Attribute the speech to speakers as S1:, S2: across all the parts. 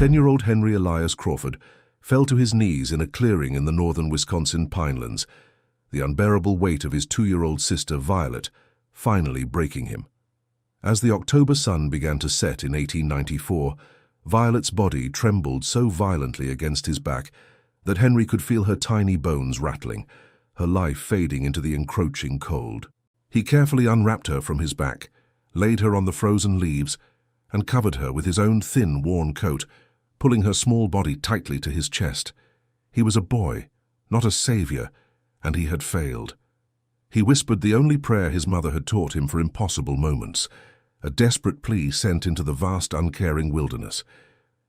S1: 10-year-old Henry Elias Crawford fell to his knees in a clearing in the northern Wisconsin pinelands, the unbearable weight of his 2-year-old sister Violet finally breaking him. As the October sun began to set in 1894, Violet's body trembled so violently against his back that Henry could feel her tiny bones rattling, her life fading into the encroaching cold. He carefully unwrapped her from his back, laid her on the frozen leaves, and covered her with his own thin, worn coat, pulling her small body tightly to his chest. He was a boy, not a savior, and he had failed. He whispered the only prayer his mother had taught him for impossible moments, a desperate plea sent into the vast, uncaring wilderness.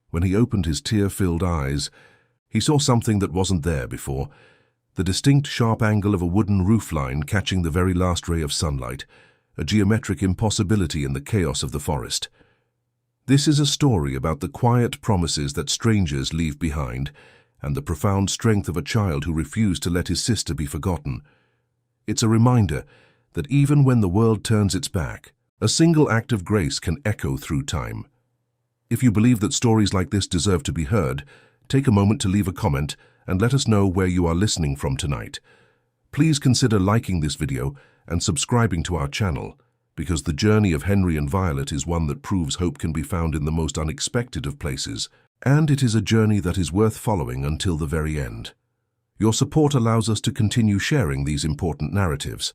S1: When he opened his tear-filled eyes, he saw something that wasn't there before, the distinct sharp angle of a wooden roofline catching the very last ray of sunlight, a geometric impossibility in the chaos of the forest. This is a story about the quiet promises that strangers leave behind and the profound strength of a child who refused to let his sister be forgotten. It's a reminder that even when the world turns its back, a single act of grace can echo through time. If you believe that stories like this deserve to be heard, take a moment to leave a comment and let us know where you are listening from tonight. Please consider liking this video and subscribing to our channel, because the journey of Henry and Violet is one that proves hope can be found in the most unexpected of places, and it is a journey that is worth following until the very end. Your support allows us to continue sharing these important narratives.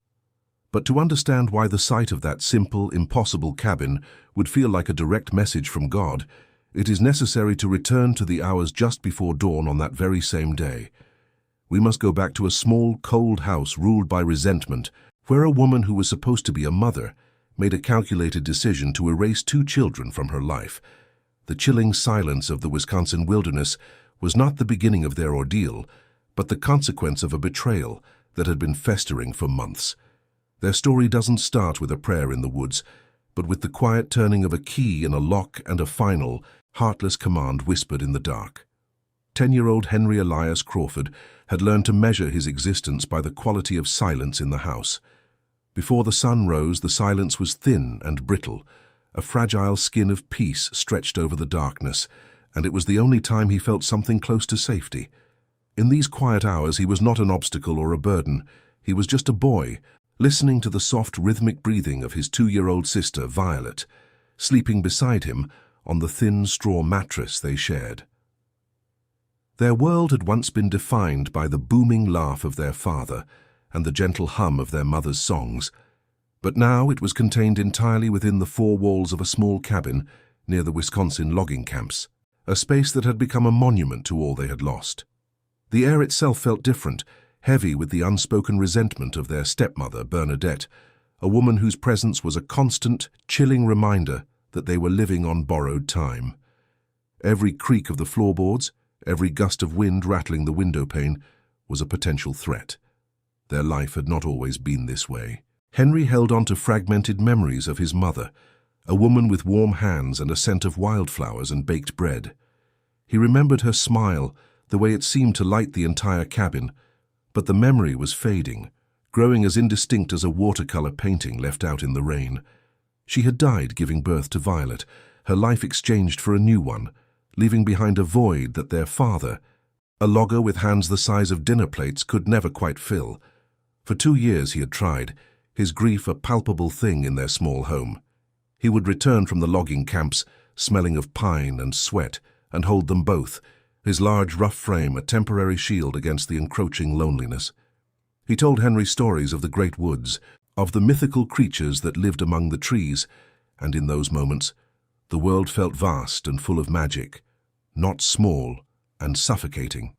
S1: But to understand why the sight of that simple, impossible cabin would feel like a direct message from God, it is necessary to return to the hours just before dawn on that very same day. We must go back to a small, cold house ruled by resentment, where a woman who was supposed to be a mother made a calculated decision to erase 2 children from her life. The chilling silence of the Wisconsin wilderness was not the beginning of their ordeal, but the consequence of a betrayal that had been festering for months. Their story doesn't start with a prayer in the woods, but with the quiet turning of a key in a lock and a final, heartless command whispered in the dark. 10-year-old Henry Elias Crawford had learned to measure his existence by the quality of silence in the house. Before the sun rose, the silence was thin and brittle. A fragile skin of peace stretched over the darkness, and it was the only time he felt something close to safety. In these quiet hours, he was not an obstacle or a burden. He was just a boy, listening to the soft, rhythmic breathing of his 2-year-old sister, Violet, sleeping beside him on the thin straw mattress they shared. Their world had once been defined by the booming laugh of their father and the gentle hum of their mother's songs, but now it was contained entirely within the 4 walls of a small cabin near the Wisconsin logging camps, a space that had become a monument to all they had lost. The air itself felt different, heavy with the unspoken resentment of their stepmother, Bernadette, a woman whose presence was a constant, chilling reminder that they were living on borrowed time. Every creak of the floorboards, every gust of wind rattling the window pane, was a potential threat. Their life had not always been this way. Henry held on to fragmented memories of his mother, a woman with warm hands and a scent of wildflowers and baked bread. He remembered her smile, the way it seemed to light the entire cabin, but the memory was fading, growing as indistinct as a watercolor painting left out in the rain. She had died giving birth to Violet, her life exchanged for a new one, leaving behind a void that their father, a logger with hands the size of dinner plates, could never quite fill. For 2 years he had tried, his grief a palpable thing in their small home. He would return from the logging camps, smelling of pine and sweat, and hold them both, his large, rough frame a temporary shield against the encroaching loneliness. He told Henry stories of the great woods, of the mythical creatures that lived among the trees, and in those moments, the world felt vast and full of magic, not small and suffocating.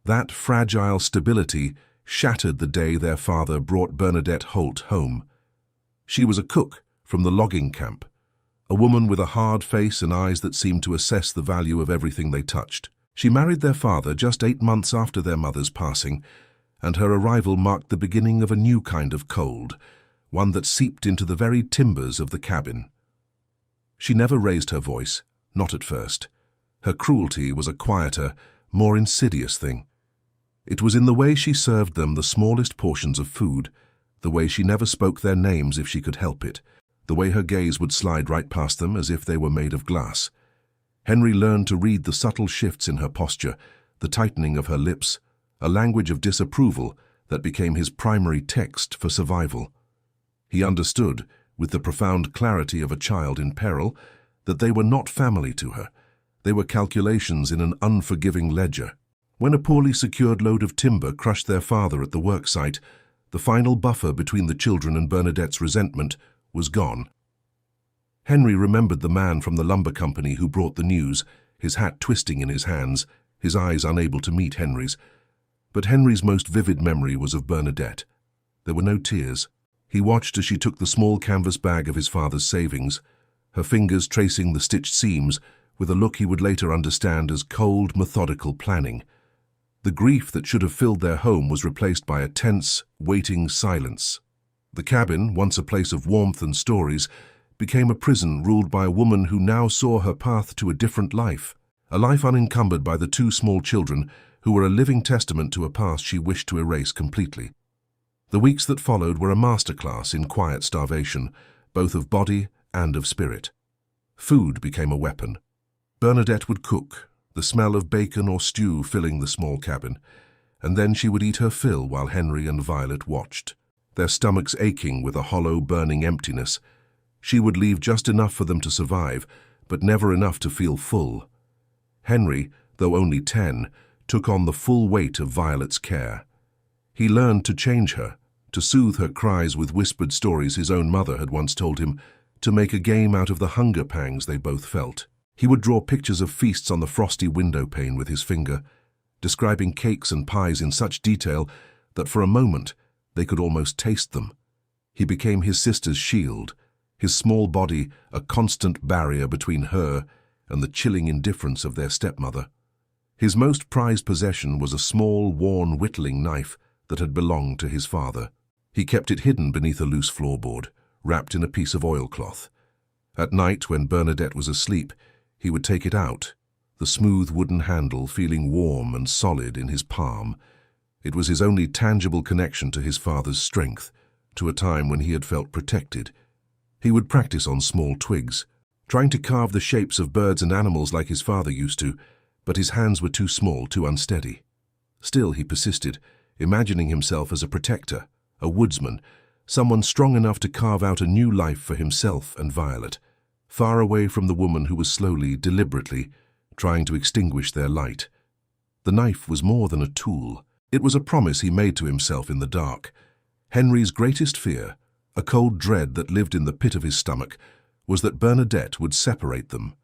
S1: That fragile stability shattered the day their father brought Bernadette Holt home. She was a cook from the logging camp, a woman with a hard face and eyes that seemed to assess the value of everything they touched. She married their father just 8 months after their mother's passing, and her arrival marked the beginning of a new kind of cold, one that seeped into the very timbers of the cabin. She never raised her voice, not at first. Her cruelty was a quieter, more insidious thing. It was in the way she served them the smallest portions of food, the way she never spoke their names if she could help it, the way her gaze would slide right past them as if they were made of glass. Henry learned to read the subtle shifts in her posture, the tightening of her lips, a language of disapproval that became his primary text for survival. He understood, with the profound clarity of a child in peril, that they were not family to her. They were calculations in an unforgiving ledger. When a poorly secured load of timber crushed their father at the worksite, the final buffer between the children and Bernadette's resentment was gone. Henry remembered the man from the lumber company who brought the news, his hat twisting in his hands, his eyes unable to meet Henry's. But Henry's most vivid memory was of Bernadette. There were no tears. He watched as she took the small canvas bag of his father's savings, her fingers tracing the stitched seams with a look he would later understand as cold, methodical planning. The grief that should have filled their home was replaced by a tense, waiting silence. The cabin, once a place of warmth and stories, became a prison ruled by a woman who now saw her path to a different life, a life unencumbered by the two small children who were a living testament to a past she wished to erase completely. The weeks that followed were a masterclass in quiet starvation, both of body and of spirit. Food became a weapon. Bernadette would cook, the smell of bacon or stew filling the small cabin, and then she would eat her fill while Henry and Violet watched, their stomachs aching with a hollow, burning emptiness. She would leave just enough for them to survive, but never enough to feel full. Henry, though only 10, took on the full weight of Violet's care. He learned to change her, to soothe her cries with whispered stories his own mother had once told him, to make a game out of the hunger pangs they both felt. He would draw pictures of feasts on the frosty window pane with his finger, describing cakes and pies in such detail that for a moment they could almost taste them. He became his sister's shield, his small body a constant barrier between her and the chilling indifference of their stepmother. His most prized possession was a small, worn whittling knife that had belonged to his father. He kept it hidden beneath a loose floorboard, wrapped in a piece of oilcloth. At night, when Bernadette was asleep, he would take it out, the smooth wooden handle feeling warm and solid in his palm. It was his only tangible connection to his father's strength, to a time when he had felt protected. He would practice on small twigs, trying to carve the shapes of birds and animals like his father used to, but his hands were too small, too unsteady. Still he persisted, imagining himself as a protector, a woodsman, someone strong enough to carve out a new life for himself and Violet, far away from the woman who was slowly, deliberately, trying to extinguish their light. The knife was more than a tool. It was a promise he made to himself in the dark. Henry's greatest fear, a cold dread that lived in the pit of his stomach, was that Bernadette would separate them.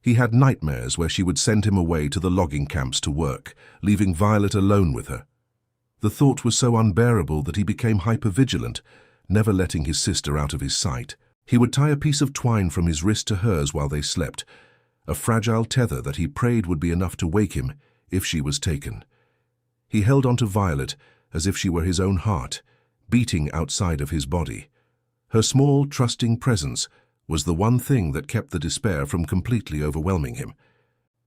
S1: He had nightmares where she would send him away to the logging camps to work, leaving Violet alone with her. The thought was so unbearable that he became hypervigilant, never letting his sister out of his sight. He would tie a piece of twine from his wrist to hers while they slept, a fragile tether that he prayed would be enough to wake him if she was taken. He held on to Violet as if she were his own heart, beating outside of his body. Her small, trusting presence was the one thing that kept the despair from completely overwhelming him.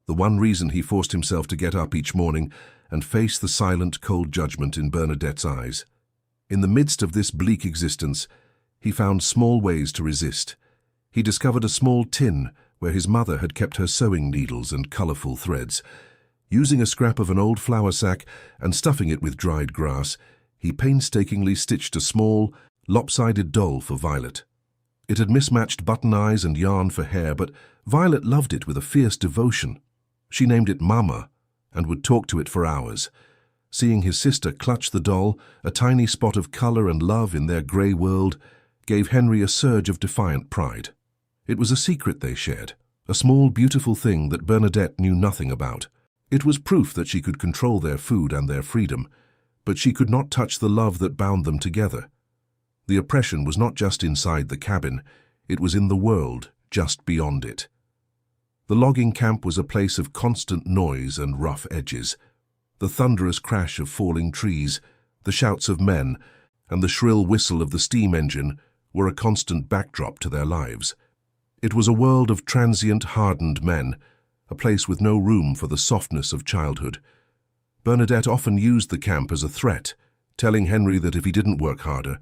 S1: The one reason he forced himself to get up each morning and face the silent, cold judgment in Bernadette's eyes. In the midst of this bleak existence, he found small ways to resist. He discovered a small tin where his mother had kept her sewing needles and colorful threads. Using a scrap of an old flour sack and stuffing it with dried grass, he painstakingly stitched a small, lopsided doll for Violet. It had mismatched button eyes and yarn for hair, but Violet loved it with a fierce devotion. She named it Mama and would talk to it for hours. Seeing his sister clutch the doll, a tiny spot of color and love in their gray world, gave Henry a surge of defiant pride. It was a secret they shared, a small, beautiful thing that Bernadette knew nothing about. It was proof that she could control their food and their freedom, but she could not touch the love that bound them together. The oppression was not just inside the cabin, it was in the world, just beyond it. The logging camp was a place of constant noise and rough edges. The thunderous crash of falling trees, the shouts of men, and the shrill whistle of the steam engine were a constant backdrop to their lives. It was a world of transient, hardened men, a place with no room for the softness of childhood. Bernadette often used the camp as a threat, telling Henry that if he didn't work harder,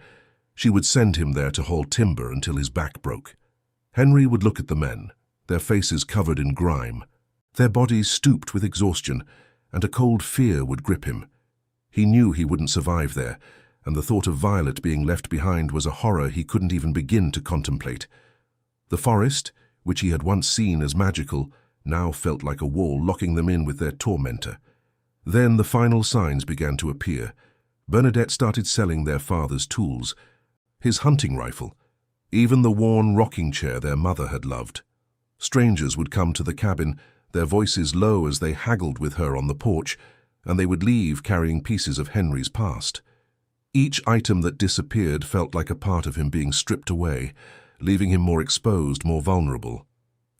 S1: she would send him there to haul timber until his back broke. Henry would look at the men, their faces covered in grime, Their bodies stooped with exhaustion, and a cold fear would grip him. He knew he wouldn't survive there, and the thought of Violet being left behind was a horror he couldn't even begin to contemplate. The forest, which he had once seen as magical, now felt like a wall locking them in with their tormentor. Then the final signs began to appear. Bernadette started selling their father's tools, his hunting rifle, even the worn rocking chair their mother had loved. Strangers would come to the cabin, their voices low as they haggled with her on the porch, and they would leave carrying pieces of Henry's past. Each item that disappeared felt like a part of him being stripped away, leaving him more exposed, more vulnerable.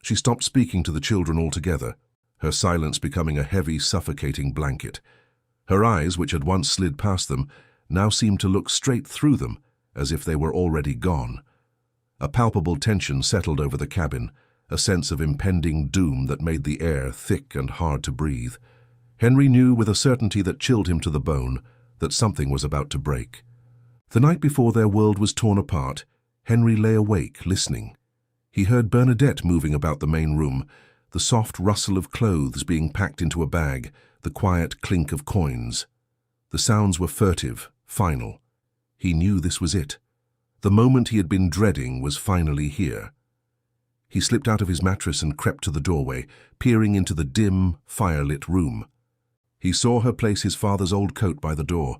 S1: She stopped speaking to the children altogether, her silence becoming a heavy, suffocating blanket. Her eyes, which had once slid past them, now seemed to look straight through them, as if they were already gone. A palpable tension settled over the cabin, a sense of impending doom that made the air thick and hard to breathe. Henry knew with a certainty that chilled him to the bone that something was about to break. The night before their world was torn apart, Henry lay awake, listening. He heard Bernadette moving about the main room, the soft rustle of clothes being packed into a bag, the quiet clink of coins. The sounds were furtive, final. He knew this was it. The moment he had been dreading was finally here. He slipped out of his mattress and crept to the doorway, peering into the dim, firelit room. He saw her place his father's old coat by the door,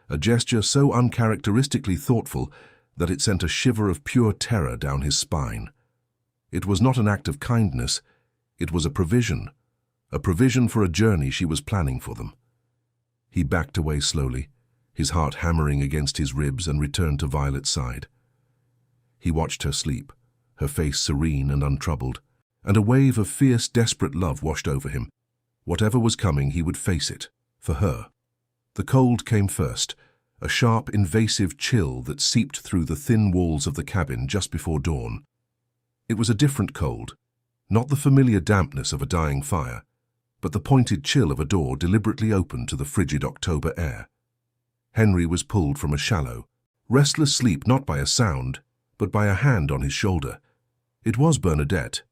S1: a gesture so uncharacteristically thoughtful that it sent a shiver of pure terror down his spine. It was not an act of kindness, it was a provision for a journey she was planning for them. He backed away slowly, his heart hammering against his ribs, and returned to Violet's side. He watched her sleep, her face serene and untroubled, and a wave of fierce, desperate love washed over him. Whatever was coming, he would face it, for her. The cold came first, a sharp, invasive chill that seeped through the thin walls of the cabin just before dawn. It was a different cold, not the familiar dampness of a dying fire, but the pointed chill of a door deliberately opened to the frigid October air. Henry was pulled from a shallow, restless sleep not by a sound, but by a hand on his shoulder. It was Bernadette.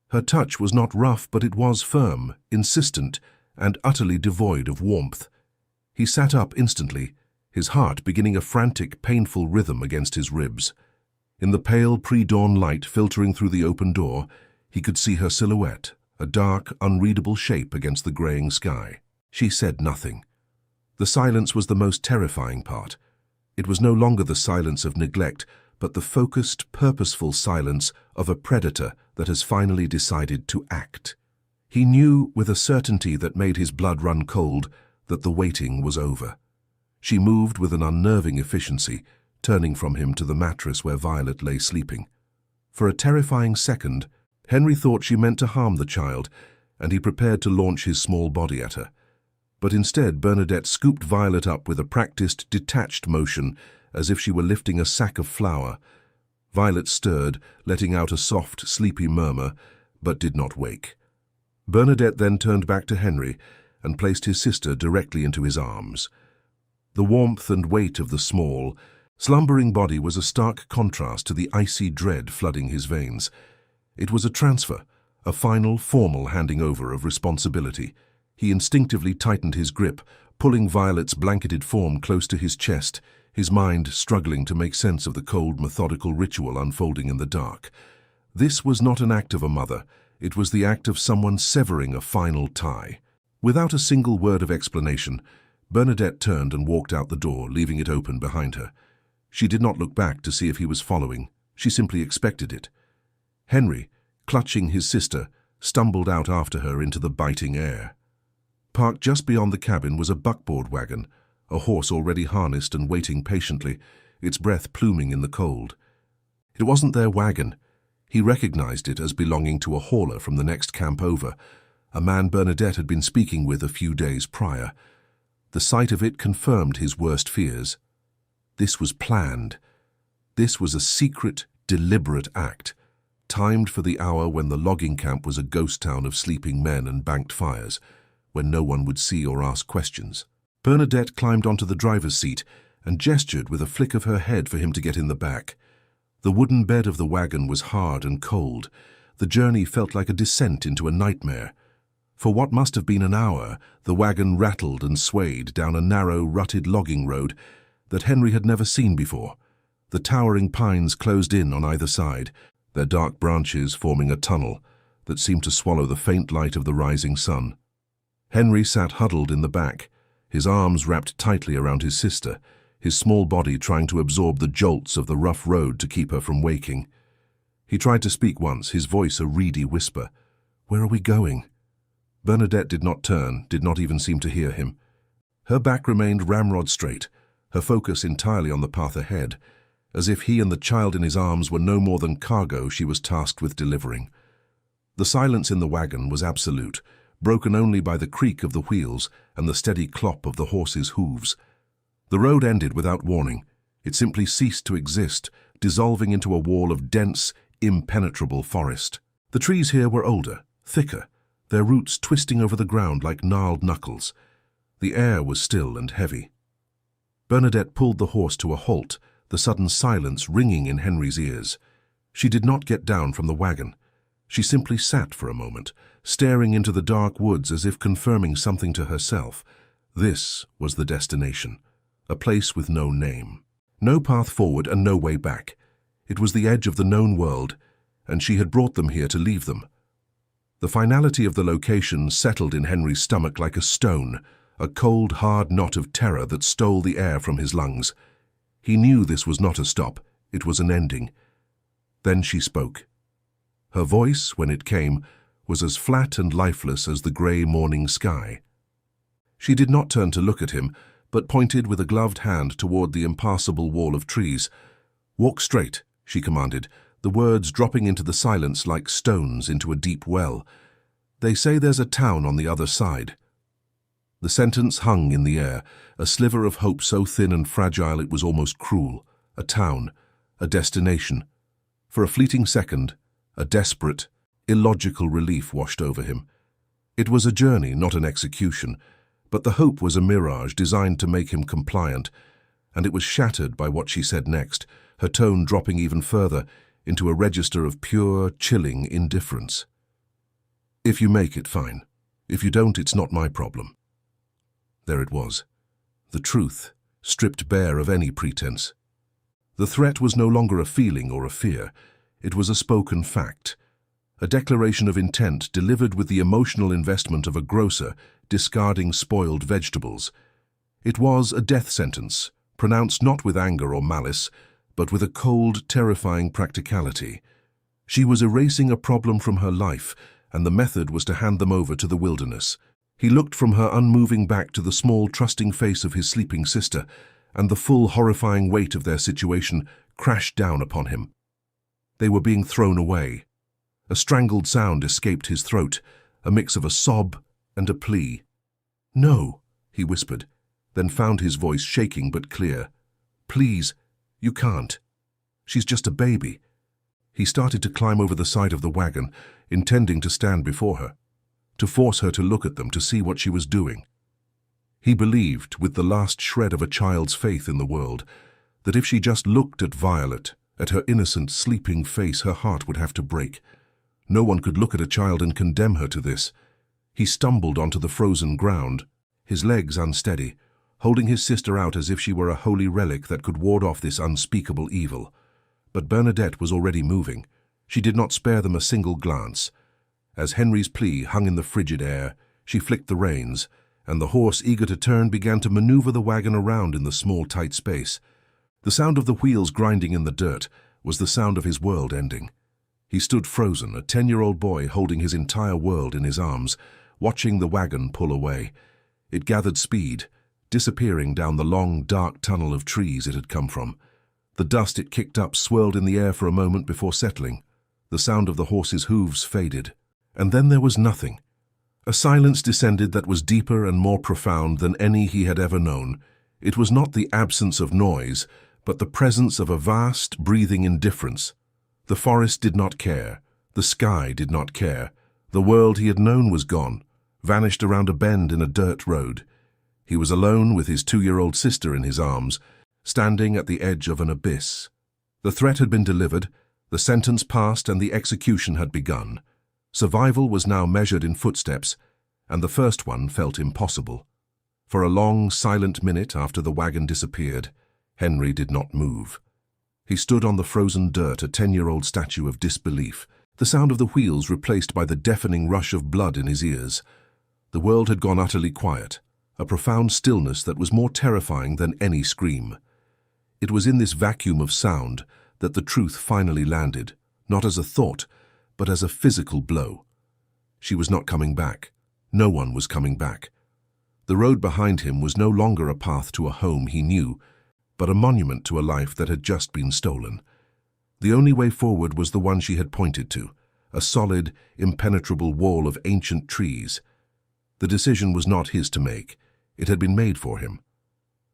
S1: Her touch was not rough, but it was firm, insistent, and utterly devoid of warmth. He sat up instantly, his heart beginning a frantic, painful rhythm against his ribs. In the pale pre-dawn light filtering through the open door, he could see her silhouette, a dark, unreadable shape against the graying sky. She said nothing. The silence was the most terrifying part. It was no longer the silence of neglect, but the focused, purposeful silence of a predator that has finally decided to act. He knew with a certainty that made his blood run cold that the waiting was over. She moved with an unnerving efficiency, turning from him to the mattress where Violet lay sleeping. For a terrifying second, Henry thought she meant to harm the child, and he prepared to launch his small body at her. But instead, Bernadette scooped Violet up with a practiced, detached motion, as if she were lifting a sack of flour. Violet stirred, letting out a soft, sleepy murmur, but did not wake. Bernadette then turned back to Henry and placed his sister directly into his arms. The warmth and weight of the small, slumbering body was a stark contrast to the icy dread flooding his veins. It was a transfer, a final, formal handing over of responsibility. He instinctively tightened his grip, pulling Violet's blanketed form close to his chest, his mind struggling to make sense of the cold, methodical ritual unfolding in the dark. This was not an act of a mother. It was the act of someone severing a final tie. Without a single word of explanation, Bernadette turned and walked out the door, leaving it open behind her. She did not look back to see if he was following. She simply expected it. Henry, clutching his sister, stumbled out after her into the biting air. Parked just beyond the cabin was a buckboard wagon, a horse already harnessed and waiting patiently, its breath pluming in the cold. It wasn't their wagon. He recognized it as belonging to a hauler from the next camp over, a man Bernadette had been speaking with a few days prior. The sight of it confirmed his worst fears. This was planned. This was a secret, deliberate act, timed for the hour when the logging camp was a ghost town of sleeping men and banked fires, when no one would see or ask questions. Bernadette climbed onto the driver's seat and gestured with a flick of her head for him to get in the back. The wooden bed of the wagon was hard and cold. The journey felt like a descent into a nightmare. For what must have been an hour, the wagon rattled and swayed down a narrow, rutted logging road that Henry had never seen before. The towering pines closed in on either side, their dark branches forming a tunnel that seemed to swallow the faint light of the rising sun. Henry sat huddled in the back, his arms wrapped tightly around his sister, his small body trying to absorb the jolts of the rough road to keep her from waking. He tried to speak once, his voice a reedy whisper. "Where are we going?" Bernadette did not turn, did not even seem to hear him. Her back remained ramrod straight, her focus entirely on the path ahead, as if he and the child in his arms were no more than cargo she was tasked with delivering. The silence in the wagon was absolute, broken only by the creak of the wheels and the steady clop of the horses' hooves. The road ended without warning. It simply ceased to exist, dissolving into a wall of dense, impenetrable forest. The trees here were older, thicker, their roots twisting over the ground like gnarled knuckles. The air was still and heavy. Bernadette pulled the horse to a halt, the sudden silence ringing in Henry's ears. She did not get down from the wagon. She simply sat for a moment, staring into the dark woods as if confirming something to herself. This was the destination, a place with no name. No path forward and no way back. It was the edge of the known world, and she had brought them here to leave them. The finality of the location settled in Henry's stomach like a stone, a cold, hard knot of terror that stole the air from his lungs. He knew this was not a stop, it was an ending. Then she spoke. Her voice, when it came, was as flat and lifeless as the grey morning sky. She did not turn to look at him, but pointed with a gloved hand toward the impassable wall of trees. "Walk straight," she commanded, the words dropping into the silence like stones into a deep well. "They say there's a town on the other side." The sentence hung in the air, a sliver of hope so thin and fragile it was almost cruel. A town, a destination. For a fleeting second, a desperate, illogical relief washed over him. It was a journey, not an execution, but the hope was a mirage designed to make him compliant, and it was shattered by what she said next, her tone dropping even further into a register of pure, chilling indifference. "If you make it, fine. If you don't, it's not my problem." There it was. The truth, stripped bare of any pretense. The threat was no longer a feeling or a fear. It was a spoken fact. A declaration of intent delivered with the emotional investment of a grocer discarding spoiled vegetables. It was a death sentence, pronounced not with anger or malice, but with a cold, terrifying practicality. She was erasing a problem from her life, and the method was to hand them over to the wilderness. He looked from her unmoving back to the small, trusting face of his sleeping sister, and the full, horrifying weight of their situation crashed down upon him. They were being thrown away. A strangled sound escaped his throat, a mix of a sob and a plea. "No," he whispered, then found his voice shaking but clear. "Please, you can't. She's just a baby." He started to climb over the side of the wagon, intending to stand before her, to force her to look at them, to see what she was doing. He believed, with the last shred of a child's faith in the world, that if she just looked at Violet, at her innocent, sleeping face, her heart would have to break. No one could look at a child and condemn her to this. He stumbled onto the frozen ground, his legs unsteady, holding his sister out as if she were a holy relic that could ward off this unspeakable evil. But Bernadette was already moving. She did not spare them a single glance. As Henry's plea hung in the frigid air, she flicked the reins, and the horse, eager to turn, began to maneuver the wagon around in the small, tight space. The sound of the wheels grinding in the dirt was the sound of his world ending. He stood frozen, a 10-year-old boy holding his entire world in his arms, watching the wagon pull away. It gathered speed, disappearing down the long, dark tunnel of trees it had come from. The dust it kicked up swirled in the air for a moment before settling. The sound of the horse's hooves faded. And then there was nothing. A silence descended that was deeper and more profound than any he had ever known. It was not the absence of noise, but the presence of a vast, breathing indifference. The forest did not care. The sky did not care. The world he had known was gone, vanished around a bend in a dirt road. He was alone with his 2-year-old sister in his arms, standing at the edge of an abyss. The threat had been delivered, the sentence passed, and the execution had begun. Survival was now measured in footsteps, and the first one felt impossible. For a long, silent minute after the wagon disappeared, Henry did not move. He stood on the frozen dirt, a 10-year-old statue of disbelief, the sound of the wheels replaced by the deafening rush of blood in his ears. The world had gone utterly quiet, a profound stillness that was more terrifying than any scream. It was in this vacuum of sound that the truth finally landed, not as a thought, but as a physical blow. She was not coming back. No one was coming back. The road behind him was no longer a path to a home he knew, but a monument to a life that had just been stolen. The only way forward was the one she had pointed to, a solid, impenetrable wall of ancient trees. The decision was not his to make. It had been made for him.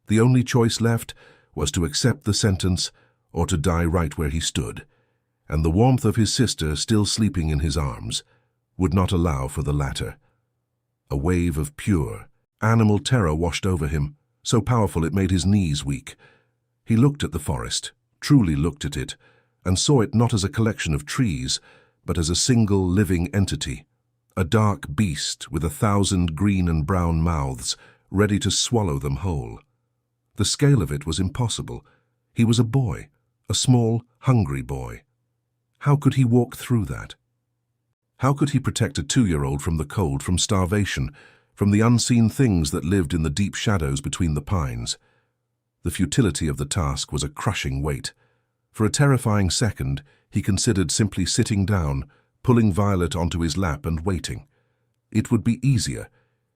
S1: The only choice left was to accept the sentence or to die right where he stood, and the warmth of his sister, still sleeping in his arms, would not allow for the latter. A wave of pure, animal terror washed over him, so powerful it made his knees weak. He looked at the forest, truly looked at it, and saw it not as a collection of trees, but as a single living entity, a dark beast with 1,000 green and brown mouths, ready to swallow them whole. The scale of it was impossible. He was a boy, a small, hungry boy. How could he walk through that? How could he protect a 2-year-old from the cold, from starvation, from the unseen things that lived in the deep shadows between the pines? The futility of the task was a crushing weight. For a terrifying second, he considered simply sitting down, pulling Violet onto his lap and waiting. It would be easier.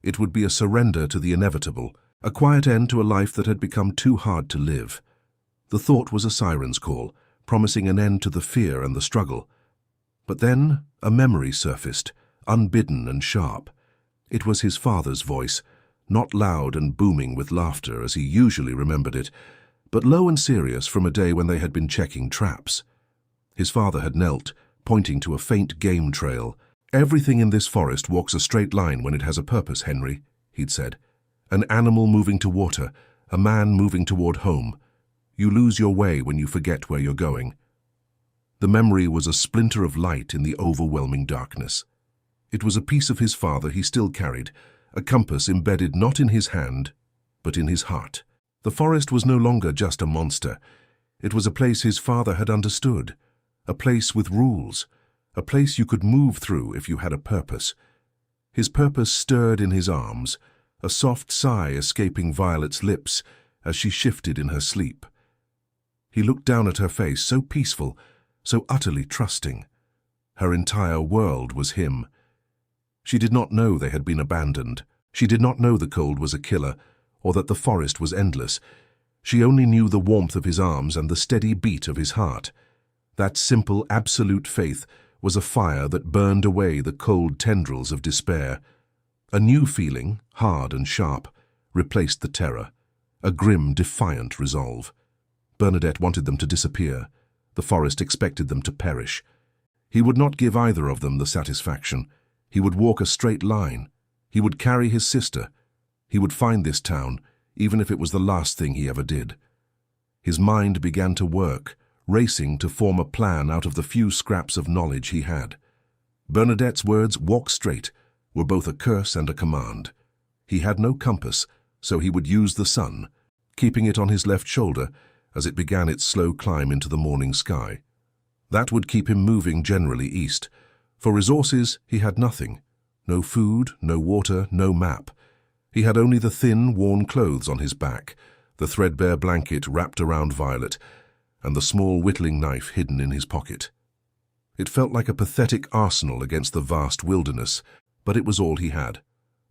S1: It would be a surrender to the inevitable, a quiet end to a life that had become too hard to live. The thought was a siren's call, promising an end to the fear and the struggle. But then a memory surfaced, unbidden and sharp. It was his father's voice, not loud and booming with laughter as he usually remembered it, but low and serious from a day when they had been checking traps. His father had knelt, pointing to a faint game trail. "Everything in this forest walks a straight line when it has a purpose, Henry," he'd said. "An animal moving to water, a man moving toward home. You lose your way when you forget where you're going." The memory was a splinter of light in the overwhelming darkness. It was a piece of his father he still carried, a compass embedded not in his hand, but in his heart. The forest was no longer just a monster. It was a place his father had understood, a place with rules, a place you could move through if you had a purpose. His purpose stirred in his arms, a soft sigh escaping Violet's lips as she shifted in her sleep. He looked down at her face, so peaceful, so utterly trusting. Her entire world was him. She did not know they had been abandoned. She did not know the cold was a killer, or that the forest was endless. She only knew the warmth of his arms and the steady beat of his heart. That simple, absolute faith was a fire that burned away the cold tendrils of despair. A new feeling, hard and sharp, replaced the terror, a grim, defiant resolve. Bernadette wanted them to disappear. The forest expected them to perish. He would not give either of them the satisfaction. He would walk a straight line. He would carry his sister. He would find this town, even if it was the last thing he ever did. His mind began to work, racing to form a plan out of the few scraps of knowledge he had. Bernadette's words, "walk straight," were both a curse and a command. He had no compass, so he would use the sun, keeping it on his left shoulder as it began its slow climb into the morning sky. That would keep him moving generally east. For resources, he had nothing. No food, no water, no map. He had only the thin, worn clothes on his back, the threadbare blanket wrapped around Violet, and the small whittling knife hidden in his pocket. It felt like a pathetic arsenal against the vast wilderness, but it was all he had.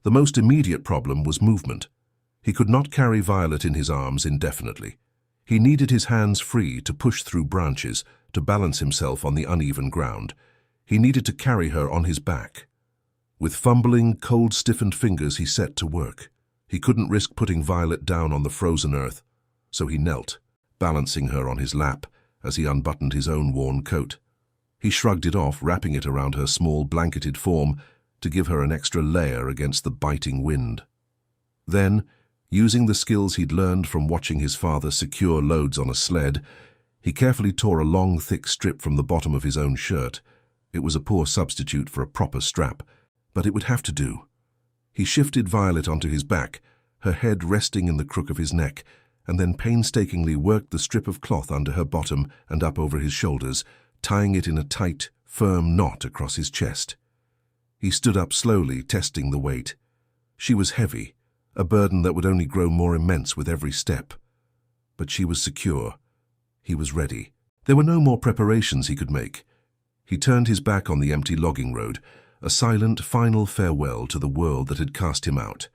S1: The most immediate problem was movement. He could not carry Violet in his arms indefinitely. He needed his hands free to push through branches, to balance himself on the uneven ground. He needed to carry her on his back. With fumbling, cold-stiffened fingers he set to work. He couldn't risk putting Violet down on the frozen earth, so he knelt, balancing her on his lap as he unbuttoned his own worn coat. He shrugged it off, wrapping it around her small, blanketed form to give her an extra layer against the biting wind. Then, using the skills he'd learned from watching his father secure loads on a sled, he carefully tore a long, thick strip from the bottom of his own shirt. It was a poor substitute for a proper strap, but it would have to do. He shifted Violet onto his back, her head resting in the crook of his neck, and then painstakingly worked the strip of cloth under her bottom and up over his shoulders, tying it in a tight, firm knot across his chest. He stood up slowly, testing the weight. She was heavy, a burden that would only grow more immense with every step. But she was secure. He was ready. There were no more preparations he could make. He turned his back on the empty logging road, a silent, final farewell to the world that had cast him out.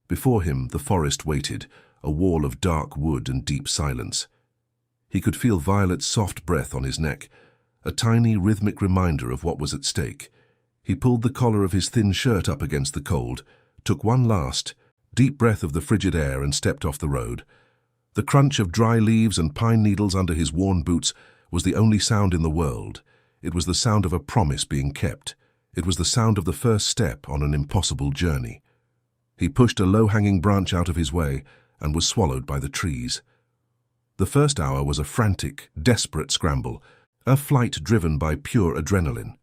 S1: Before him, the forest waited, a wall of dark wood and deep silence. He could feel Violet's soft breath on his neck, a tiny, rhythmic reminder of what was at stake. He pulled the collar of his thin shirt up against the cold, took one last, deep breath of the frigid air and stepped off the road. The crunch of dry leaves and pine needles under his worn boots was the only sound in the world. It was the sound of a promise being kept. It was the sound of the first step on an impossible journey. He pushed a low-hanging branch out of his way and was swallowed by the trees. The first hour was a frantic, desperate scramble, a flight driven by pure adrenaline.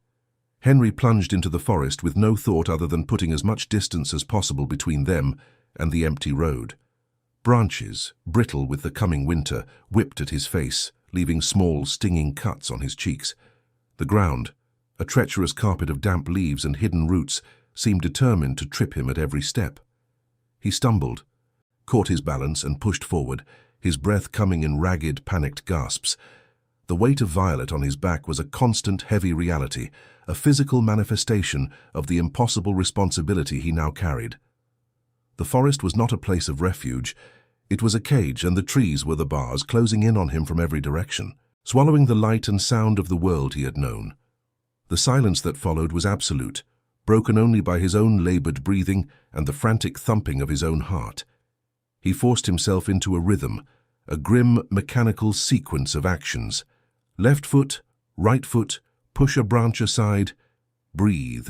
S1: Henry plunged into the forest with no thought other than putting as much distance as possible between them and the empty road. Branches, brittle with the coming winter, whipped at his face, leaving small, stinging cuts on his cheeks. The ground, a treacherous carpet of damp leaves and hidden roots, seemed determined to trip him at every step. He stumbled, caught his balance and pushed forward, his breath coming in ragged, panicked gasps. The weight of Violet on his back was a constant, heavy reality, a physical manifestation of the impossible responsibility he now carried. The forest was not a place of refuge. It was a cage, and the trees were the bars, closing in on him from every direction, swallowing the light and sound of the world he had known. The silence that followed was absolute, broken only by his own labored breathing and the frantic thumping of his own heart. He forced himself into a rhythm, a grim, mechanical sequence of actions. Left foot, right foot, push a branch aside, breathe.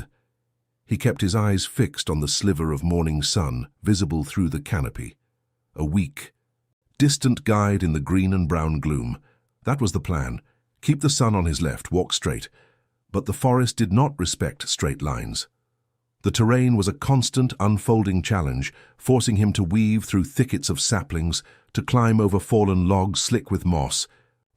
S1: He kept his eyes fixed on the sliver of morning sun visible through the canopy. A weak, distant guide in the green and brown gloom. That was the plan. Keep the sun on his left, walk straight. But the forest did not respect straight lines. The terrain was a constant, unfolding challenge, forcing him to weave through thickets of saplings, to climb over fallen logs slick with moss,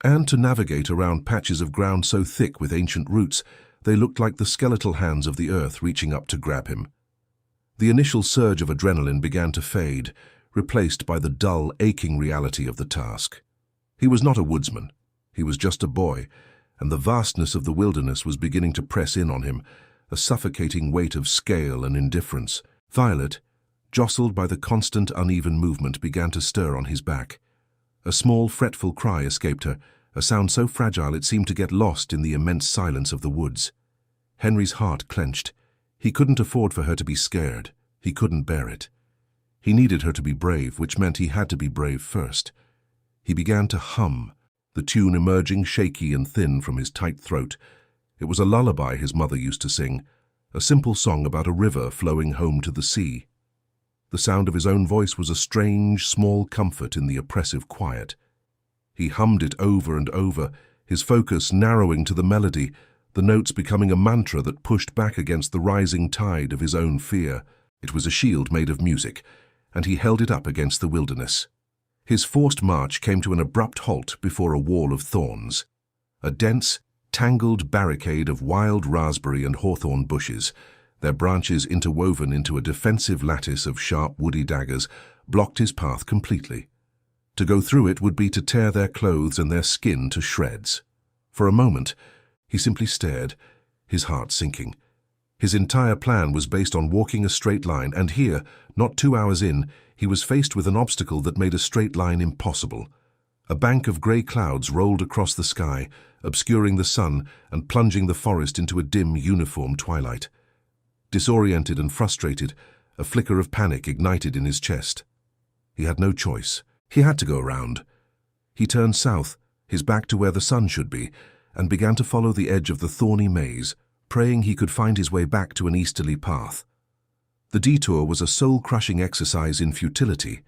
S1: and to navigate around patches of ground so thick with ancient roots they looked like the skeletal hands of the earth reaching up to grab him. The initial surge of adrenaline began to fade, replaced by the dull, aching reality of the task. He was not a woodsman. He was just a boy, and the vastness of the wilderness was beginning to press in on him, a suffocating weight of scale and indifference. Violet, jostled by the constant uneven movement, began to stir on his back. A small, fretful cry escaped her, a sound so fragile it seemed to get lost in the immense silence of the woods. Henry's heart clenched. He couldn't afford for her to be scared. He couldn't bear it. He needed her to be brave, which meant he had to be brave first. He began to hum, the tune emerging shaky and thin from his tight throat. It was a lullaby his mother used to sing, a simple song about a river flowing home to the sea. The sound of his own voice was a strange, small comfort in the oppressive quiet. He hummed it over and over, his focus narrowing to the melody, the notes becoming a mantra that pushed back against the rising tide of his own fear. It was a shield made of music, and he held it up against the wilderness. His forced march came to an abrupt halt before a wall of thorns. A dense, tangled barricade of wild raspberry and hawthorn bushes, their branches interwoven into a defensive lattice of sharp woody daggers, blocked his path completely. To go through it would be to tear their clothes and their skin to shreds. For a moment, he simply stared, his heart sinking. His entire plan was based on walking a straight line, and here, not 2 hours in, he was faced with an obstacle that made a straight line impossible. A bank of grey clouds rolled across the sky, obscuring the sun and plunging the forest into a dim, uniform twilight. Disoriented and frustrated, a flicker of panic ignited in his chest. He had no choice. He had to go around. He turned south, his back to where the sun should be, and began to follow the edge of the thorny maze, praying he could find his way back to an easterly path. The detour was a soul-crushing exercise in futility.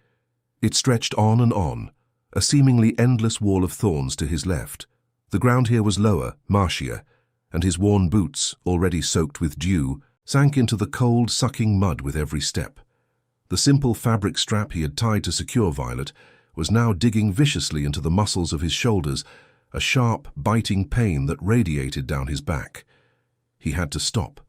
S1: It stretched on and on, a seemingly endless wall of thorns to his left. The ground here was lower, marshier, and his worn boots, already soaked with dew, sank into the cold, sucking mud with every step. The simple fabric strap he had tied to secure Violet was now digging viciously into the muscles of his shoulders, a sharp, biting pain that radiated down his back. He had to stop.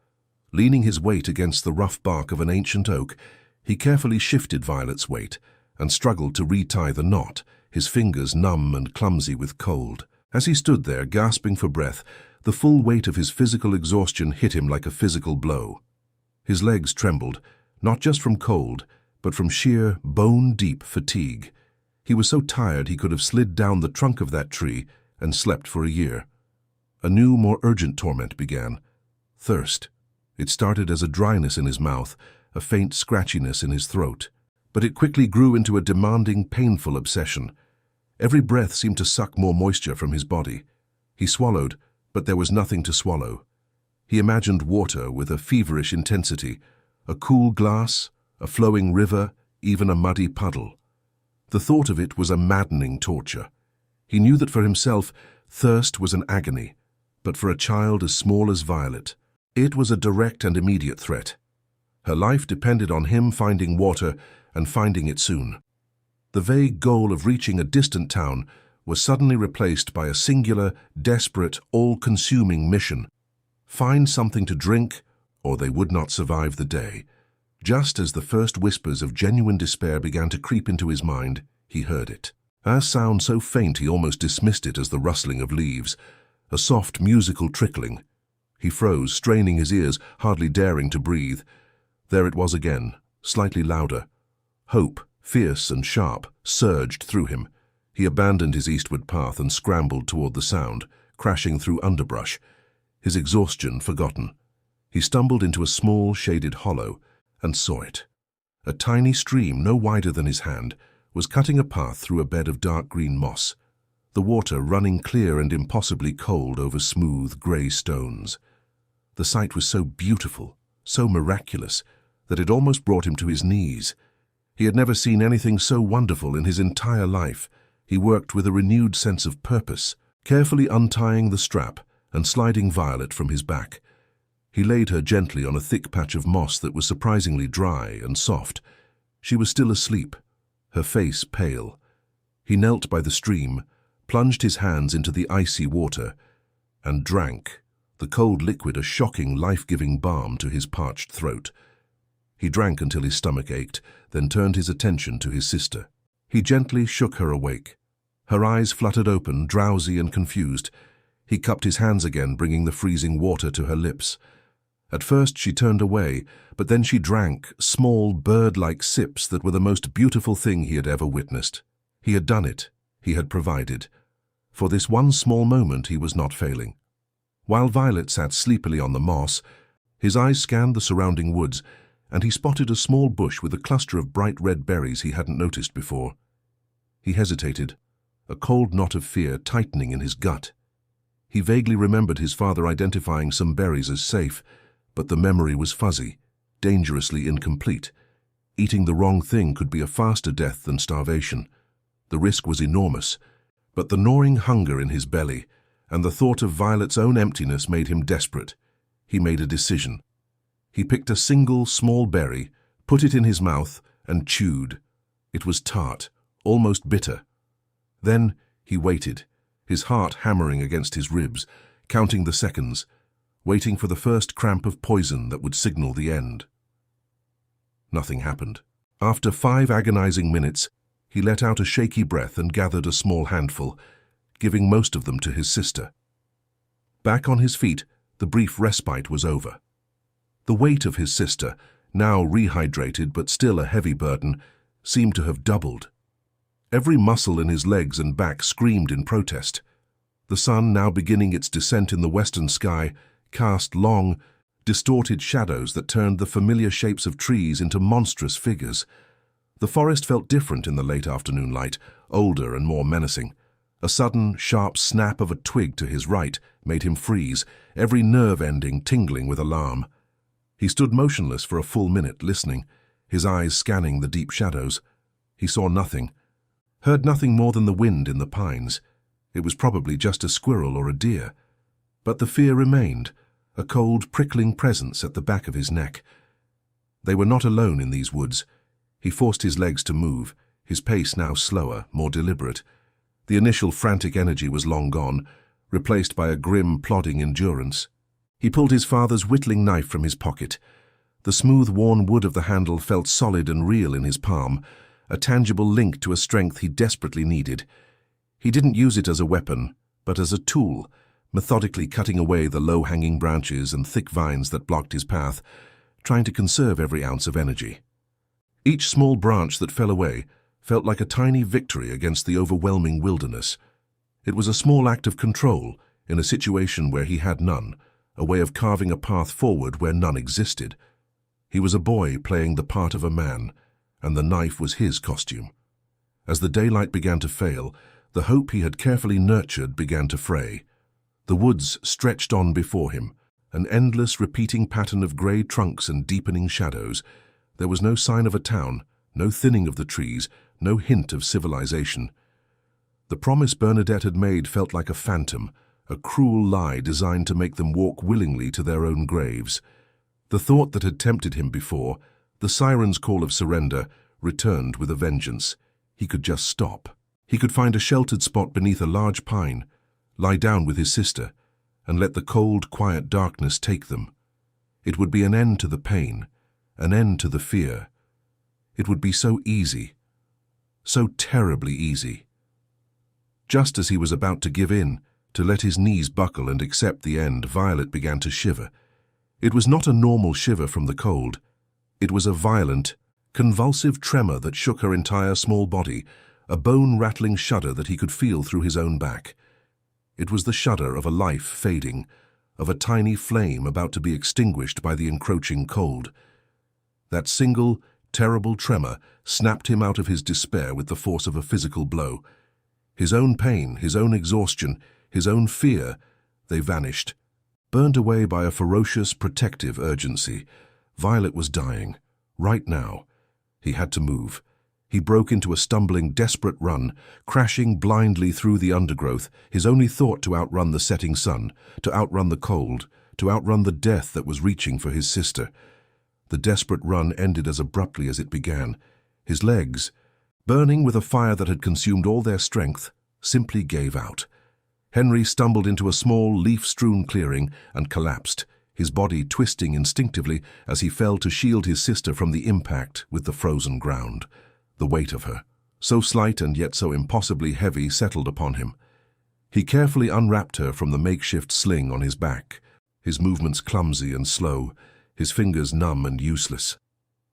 S1: Leaning his weight against the rough bark of an ancient oak, he carefully shifted Violet's weight and struggled to retie the knot, his fingers numb and clumsy with cold. As he stood there, gasping for breath, the full weight of his physical exhaustion hit him like a physical blow. His legs trembled, not just from cold, but from sheer, bone-deep fatigue. He was so tired he could have slid down the trunk of that tree and slept for a year. A new, more urgent torment began. Thirst. It started as a dryness in his mouth, a faint scratchiness in his throat. But it quickly grew into a demanding, painful obsession. Every breath seemed to suck more moisture from his body. He swallowed, but there was nothing to swallow. He imagined water with a feverish intensity, a cool glass, a flowing river, even a muddy puddle. The thought of it was a maddening torture. He knew that for himself, thirst was an agony, but for a child as small as Violet, it was a direct and immediate threat. Her life depended on him finding water and finding it soon. The vague goal of reaching a distant town was suddenly replaced by a singular, desperate, all-consuming mission. Find something to drink, or they would not survive the day. Just as the first whispers of genuine despair began to creep into his mind, he heard it. A sound so faint he almost dismissed it as the rustling of leaves, a soft musical trickling. He froze, straining his ears, hardly daring to breathe. There it was again, slightly louder. Hope, fierce and sharp, surged through him. He abandoned his eastward path and scrambled toward the sound, crashing through underbrush, his exhaustion forgotten. He stumbled into a small, shaded hollow and saw it. A tiny stream, no wider than his hand, was cutting a path through a bed of dark green moss, the water running clear and impossibly cold over smooth, grey stones. The sight was so beautiful, so miraculous, that it almost brought him to his knees. He had never seen anything so wonderful in his entire life. He worked with a renewed sense of purpose, carefully untying the strap and sliding Violet from his back. He laid her gently on a thick patch of moss that was surprisingly dry and soft. She was still asleep, her face pale. He knelt by the stream, plunged his hands into the icy water, and drank, the cold liquid a shocking, life-giving balm to his parched throat. He drank until his stomach ached, then turned his attention to his sister. He gently shook her awake. Her eyes fluttered open, drowsy and confused. He cupped his hands again, bringing the freezing water to her lips. At first she turned away, but then she drank, small, bird-like sips that were the most beautiful thing he had ever witnessed. He had done it. He had provided. For this one small moment he was not failing. While Violet sat sleepily on the moss, his eyes scanned the surrounding woods, and he spotted a small bush with a cluster of bright red berries he hadn't noticed before. He hesitated, a cold knot of fear tightening in his gut. He vaguely remembered his father identifying some berries as safe, but the memory was fuzzy, dangerously incomplete. Eating the wrong thing could be a faster death than starvation. The risk was enormous, but the gnawing hunger in his belly and the thought of Violet's own emptiness made him desperate. He made a decision. He picked a single, small berry, put it in his mouth, and chewed. It was tart, almost bitter. Then he waited, his heart hammering against his ribs, counting the seconds, waiting for the first cramp of poison that would signal the end. Nothing happened. After 5 agonizing minutes, he let out a shaky breath and gathered a small handful, giving most of them to his sister. Back on his feet, the brief respite was over. The weight of his sister, now rehydrated but still a heavy burden, seemed to have doubled. Every muscle in his legs and back screamed in protest. The sun, now beginning its descent in the western sky, cast long, distorted shadows that turned the familiar shapes of trees into monstrous figures. The forest felt different in the late afternoon light, older and more menacing. A sudden, sharp snap of a twig to his right made him freeze, every nerve ending tingling with alarm. He stood motionless for a full minute, listening, his eyes scanning the deep shadows. He saw nothing, heard nothing more than the wind in the pines. It was probably just a squirrel or a deer. But the fear remained, a cold, prickling presence at the back of his neck. They were not alone in these woods. He forced his legs to move, his pace now slower, more deliberate. The initial frantic energy was long gone, replaced by a grim, plodding endurance. He pulled his father's whittling knife from his pocket. The smooth, worn wood of the handle felt solid and real in his palm, a tangible link to a strength he desperately needed. He didn't use it as a weapon, but as a tool, methodically cutting away the low-hanging branches and thick vines that blocked his path, trying to conserve every ounce of energy. Each small branch that fell away felt like a tiny victory against the overwhelming wilderness. It was a small act of control in a situation where he had none, a way of carving a path forward where none existed. He was a boy playing the part of a man, and the knife was his costume. As the daylight began to fail, the hope he had carefully nurtured began to fray. The woods stretched on before him, an endless repeating pattern of grey trunks and deepening shadows. There was no sign of a town, no thinning of the trees, no hint of civilization. The promise Bernadette had made felt like a phantom, a cruel lie designed to make them walk willingly to their own graves. The thought that had tempted him before, the siren's call of surrender, returned with a vengeance. He could just stop. He could find a sheltered spot beneath a large pine, lie down with his sister, and let the cold, quiet darkness take them. It would be an end to the pain, an end to the fear. It would be so easy, so terribly easy. Just as he was about to give in, to let his knees buckle and accept the end, Violet began to shiver. It was not a normal shiver from the cold. It was a violent, convulsive tremor that shook her entire small body, a bone-rattling shudder that he could feel through his own back. It was the shudder of a life fading, of a tiny flame about to be extinguished by the encroaching cold. That single, terrible tremor snapped him out of his despair with the force of a physical blow. His own pain, his own exhaustion, his own fear, they vanished. Burned away by a ferocious, protective urgency. Violet was dying, right now. He had to move. He broke into a stumbling, desperate run, crashing blindly through the undergrowth, his only thought to outrun the setting sun, to outrun the cold, to outrun the death that was reaching for his sister. The desperate run ended as abruptly as it began. His legs, burning with a fire that had consumed all their strength, simply gave out. Henry stumbled into a small, leaf-strewn clearing and collapsed, his body twisting instinctively as he fell to shield his sister from the impact with the frozen ground. The weight of her, so slight and yet so impossibly heavy, settled upon him. He carefully unwrapped her from the makeshift sling on his back, his movements clumsy and slow, his fingers numb and useless.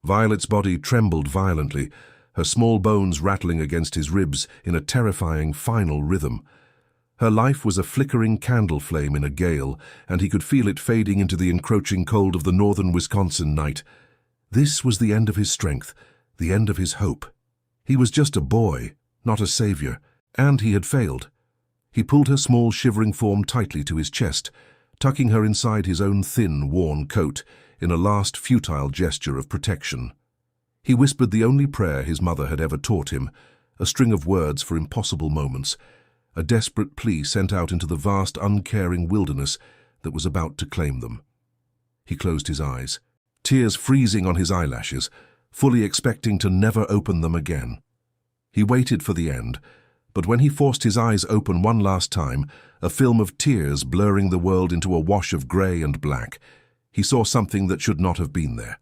S1: Violet's body trembled violently, her small bones rattling against his ribs in a terrifying final rhythm. Her life was a flickering candle flame in a gale, and he could feel it fading into the encroaching cold of the northern Wisconsin night. This was the end of his strength, the end of his hope. He was just a boy, not a savior, and he had failed. He pulled her small, shivering form tightly to his chest, tucking her inside his own thin, worn coat, in a last futile gesture of protection. He whispered the only prayer his mother had ever taught him, a string of words for impossible moments, a desperate plea sent out into the vast, uncaring wilderness that was about to claim them. He closed his eyes, tears freezing on his eyelashes, fully expecting to never open them again. He waited for the end, but when he forced his eyes open one last time, a film of tears blurring the world into a wash of grey and black, he saw something that should not have been there.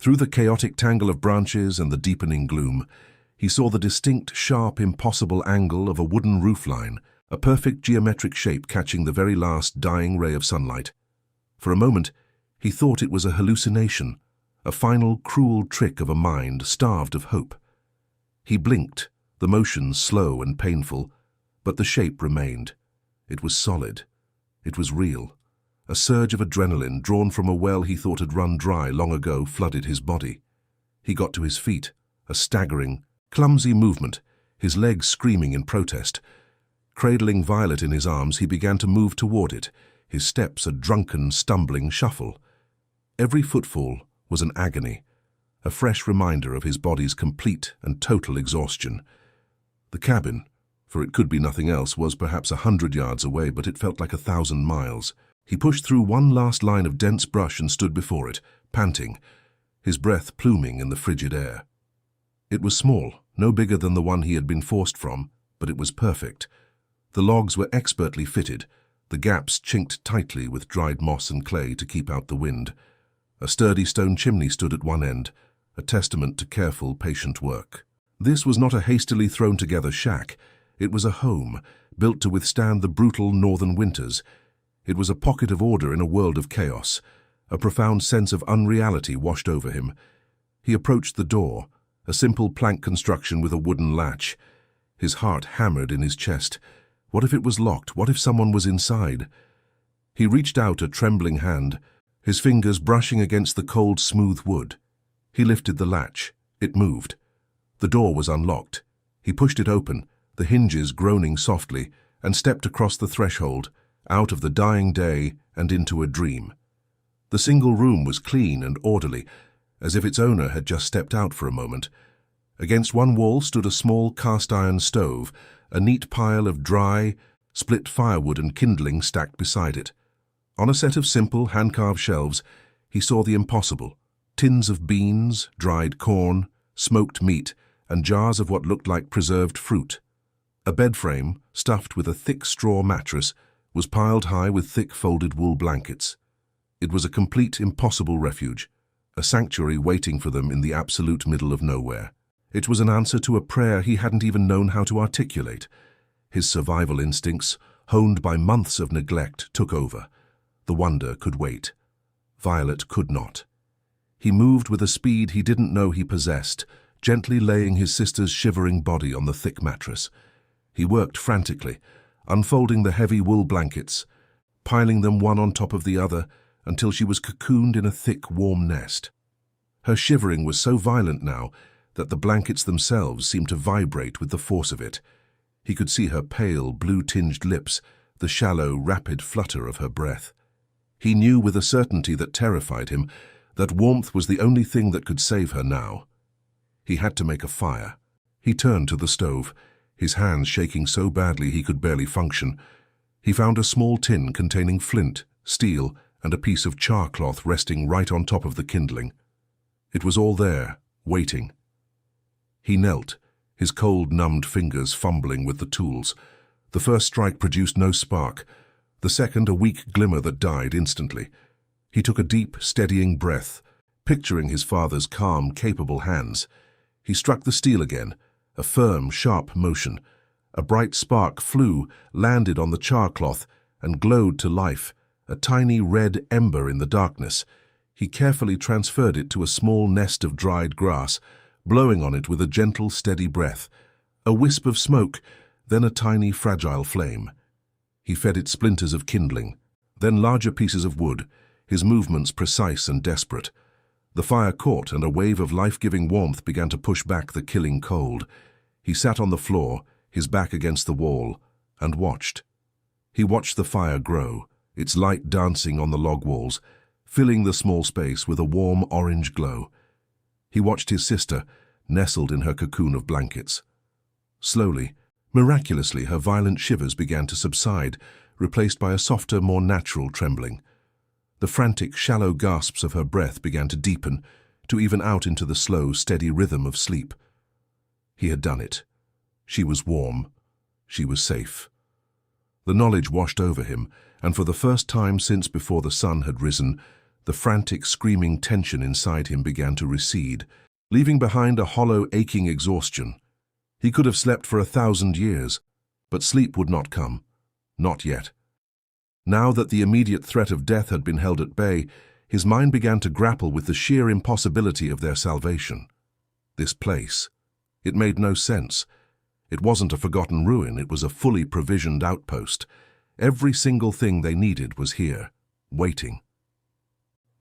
S1: Through the chaotic tangle of branches and the deepening gloom, he saw the distinct, sharp, impossible angle of a wooden roofline, a perfect geometric shape catching the very last dying ray of sunlight. For a moment, he thought it was a hallucination, a final, cruel trick of a mind starved of hope. He blinked, the motion slow and painful, but the shape remained. It was solid. It was real. A surge of adrenaline, drawn from a well he thought had run dry long ago, flooded his body. He got to his feet, a staggering, clumsy movement, his legs screaming in protest. Cradling Violet in his arms, he began to move toward it, his steps a drunken, stumbling shuffle. Every footfall was an agony, a fresh reminder of his body's complete and total exhaustion. The cabin, for it could be nothing else, was perhaps 100 yards away, but it felt like 1,000 miles. He pushed through one last line of dense brush and stood before it, panting, his breath pluming in the frigid air. It was small, no bigger than the one he had been forced from, but it was perfect. The logs were expertly fitted, the gaps chinked tightly with dried moss and clay to keep out the wind. A sturdy stone chimney stood at one end, a testament to careful, patient work. This was not a hastily thrown-together shack. It was a home, built to withstand the brutal northern winters. It was a pocket of order in a world of chaos. A profound sense of unreality washed over him. He approached the door, a simple plank construction with a wooden latch. His heart hammered in his chest. What if it was locked? What if someone was inside? He reached out a trembling hand, his fingers brushing against the cold, smooth wood. He lifted the latch. It moved. The door was unlocked. He pushed it open, the hinges groaning softly, and stepped across the threshold, out of the dying day and into a dream. The single room was clean and orderly, as if its owner had just stepped out for a moment. Against one wall stood a small cast-iron stove, a neat pile of dry, split firewood and kindling stacked beside it. On a set of simple, hand-carved shelves, he saw the impossible: tins of beans, dried corn, smoked meat, and jars of what looked like preserved fruit. A bed frame, stuffed with a thick straw mattress, was piled high with thick folded wool blankets. It was a complete, impossible refuge, a sanctuary waiting for them in the absolute middle of nowhere. It was an answer to a prayer he hadn't even known how to articulate. His survival instincts, honed by months of neglect, took over. The wonder could wait. Violet could not. He moved with a speed he didn't know he possessed, gently laying his sister's shivering body on the thick mattress. He worked frantically, unfolding the heavy wool blankets, piling them one on top of the other until she was cocooned in a thick, warm nest. Her shivering was so violent now that the blankets themselves seemed to vibrate with the force of it. He could see her pale, blue-tinged lips, the shallow, rapid flutter of her breath. He knew with a certainty that terrified him that warmth was the only thing that could save her now. He had to make a fire. He turned to the stove, his hands shaking so badly he could barely function. He found a small tin containing flint, steel, and a piece of char cloth resting right on top of the kindling. It was all there, waiting. He knelt, his cold, numbed fingers fumbling with the tools. The first strike produced no spark, the second a weak glimmer that died instantly. He took a deep, steadying breath, picturing his father's calm, capable hands. He struck the steel again, a firm, sharp motion. A bright spark flew, landed on the char cloth, and glowed to life, a tiny red ember in the darkness. He carefully transferred it to a small nest of dried grass, blowing on it with a gentle, steady breath. A wisp of smoke, then a tiny, fragile flame. He fed it splinters of kindling, then larger pieces of wood, his movements precise and desperate. The fire caught, and a wave of life-giving warmth began to push back the killing cold. He sat on the floor, his back against the wall, and watched. He watched the fire grow, its light dancing on the log walls, filling the small space with a warm orange glow. He watched his sister, nestled in her cocoon of blankets. Slowly, miraculously, her violent shivers began to subside, replaced by a softer, more natural trembling. The frantic, shallow gasps of her breath began to deepen, to even out into the slow, steady rhythm of sleep. He had done it. She was warm. She was safe. The knowledge washed over him, and for the first time since before the sun had risen, the frantic, screaming tension inside him began to recede, leaving behind a hollow, aching exhaustion. He could have slept for 1,000 years, but sleep would not come. Not yet. Now that the immediate threat of death had been held at bay, his mind began to grapple with the sheer impossibility of their salvation. This place. It made no sense. It wasn't a forgotten ruin, it was a fully provisioned outpost. Every single thing they needed was here, waiting.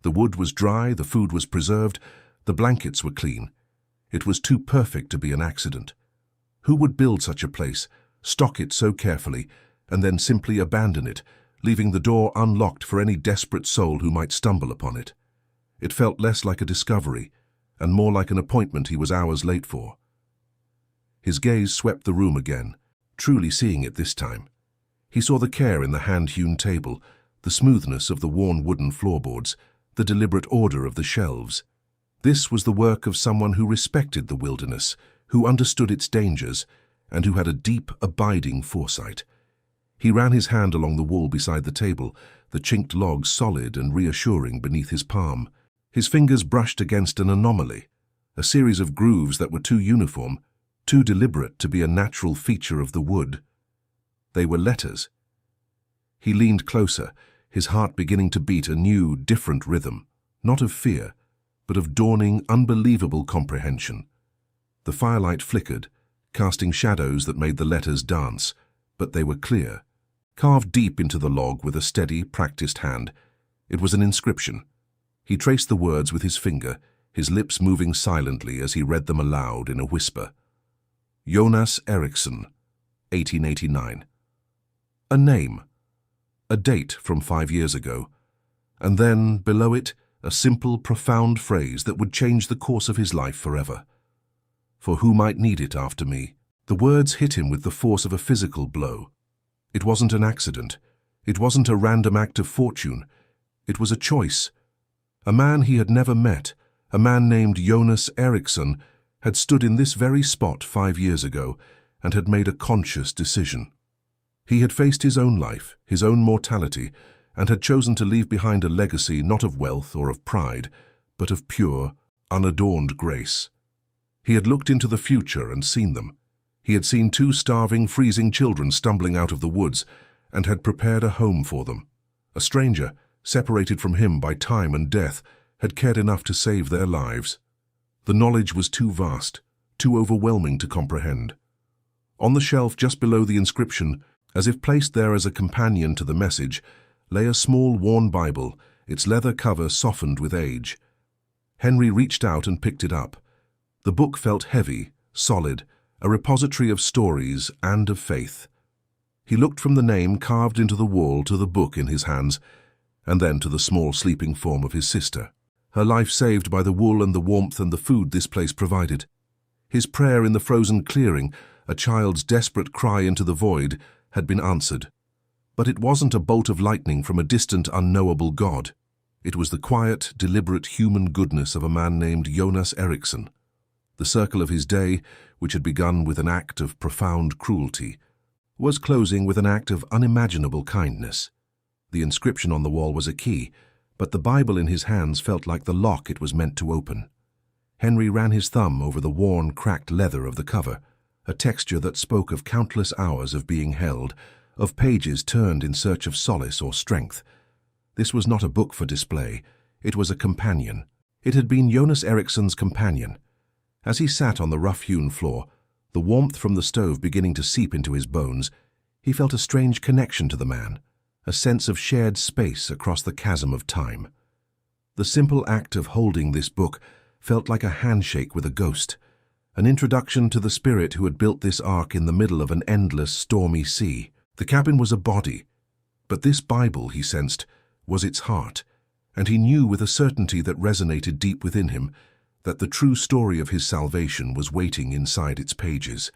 S1: The wood was dry, the food was preserved, the blankets were clean. It was too perfect to be an accident. Who would build such a place, stock it so carefully, and then simply abandon it, leaving the door unlocked for any desperate soul who might stumble upon it? It felt less like a discovery, and more like an appointment he was hours late for. His gaze swept the room again, truly seeing it this time. He saw the care in the hand-hewn table, the smoothness of the worn wooden floorboards, the deliberate order of the shelves. This was the work of someone who respected the wilderness, who understood its dangers, and who had a deep, abiding foresight. He ran his hand along the wall beside the table, the chinked logs solid and reassuring beneath his palm. His fingers brushed against an anomaly, a series of grooves that were too uniform, too deliberate to be a natural feature of the wood. They were letters. He leaned closer, his heart beginning to beat a new, different rhythm, not of fear, but of dawning, unbelievable comprehension. The firelight flickered, casting shadows that made the letters dance, but they were clear. Carved deep into the log with a steady, practiced hand, it was an inscription. He traced the words with his finger, his lips moving silently as he read them aloud in a whisper. Jonas Eriksson, 1889. A name, a date from 5 years ago, and then, below it, a simple, profound phrase that would change the course of his life forever. For who might need it after me? The words hit him with the force of a physical blow. It wasn't an accident. It wasn't a random act of fortune. It was a choice. A man he had never met, a man named Jonas Eriksson, had stood in this very spot 5 years ago and had made a conscious decision. He had faced his own life, his own mortality, and had chosen to leave behind a legacy not of wealth or of pride, but of pure, unadorned grace. He had looked into the future and seen them. He had seen 2 starving, freezing children stumbling out of the woods and had prepared a home for them. A stranger, separated from him by time and death, had cared enough to save their lives. The knowledge was too vast, too overwhelming to comprehend. On the shelf just below the inscription, as if placed there as a companion to the message, lay a small worn Bible, its leather cover softened with age. Henry reached out and picked it up. The book felt heavy, solid, a repository of stories and of faith. He looked from the name carved into the wall to the book in his hands, and then to the small sleeping form of his sister, her life saved by the wool and the warmth and the food this place provided. His prayer in the frozen clearing, a child's desperate cry into the void, had been answered. But it wasn't a bolt of lightning from a distant, unknowable God. It was the quiet, deliberate human goodness of a man named Jonas Eriksson. The circle of his day, which had begun with an act of profound cruelty, was closing with an act of unimaginable kindness. The inscription on the wall was a key, but the Bible in his hands felt like the lock it was meant to open. Henry ran his thumb over the worn, cracked leather of the cover, a texture that spoke of countless hours of being held, of pages turned in search of solace or strength. This was not a book for display. It was a companion. It had been Jonas Eriksson's companion. As he sat on the rough-hewn floor, the warmth from the stove beginning to seep into his bones, he felt a strange connection to the man, a sense of shared space across the chasm of time. The simple act of holding this book felt like a handshake with a ghost, an introduction to the spirit who had built this ark in the middle of an endless, stormy sea. The cabin was a body, but this Bible, he sensed, was its heart, and he knew with a certainty that resonated deep within him that the true story of his salvation was waiting inside its pages.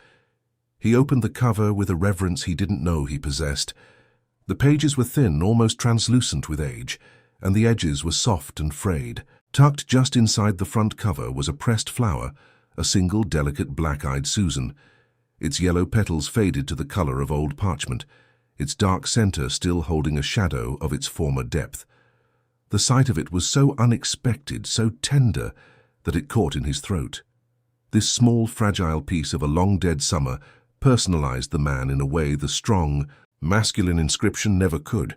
S1: He opened the cover with a reverence he didn't know he possessed. The pages were thin, almost translucent with age, and the edges were soft and frayed. Tucked just inside the front cover was a pressed flower, a single delicate black-eyed Susan. Its yellow petals faded to the color of old parchment, its dark center still holding a shadow of its former depth. The sight of it was so unexpected, so tender, that it caught in his throat. This small, fragile piece of a long-dead summer personalized the man in a way the strong, masculine inscription never could.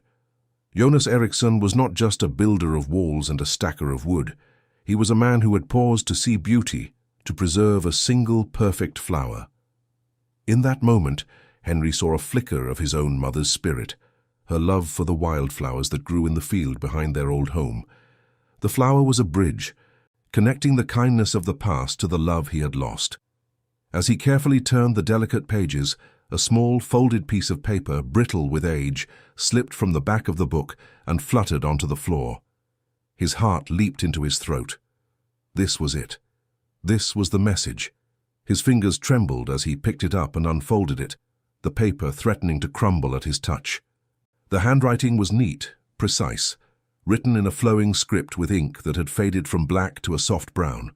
S1: Jonas Eriksson was not just a builder of walls and a stacker of wood. He was a man who had paused to see beauty, to preserve a single perfect flower. In that moment, Henry saw a flicker of his own mother's spirit, her love for the wildflowers that grew in the field behind their old home. The flower was a bridge, connecting the kindness of the past to the love he had lost. As he carefully turned the delicate pages, a small folded piece of paper, brittle with age, slipped from the back of the book and fluttered onto the floor. His heart leaped into his throat. This was it. This was the message. His fingers trembled as he picked it up and unfolded it, the paper threatening to crumble at his touch. The handwriting was neat, precise, written in a flowing script with ink that had faded from black to a soft brown.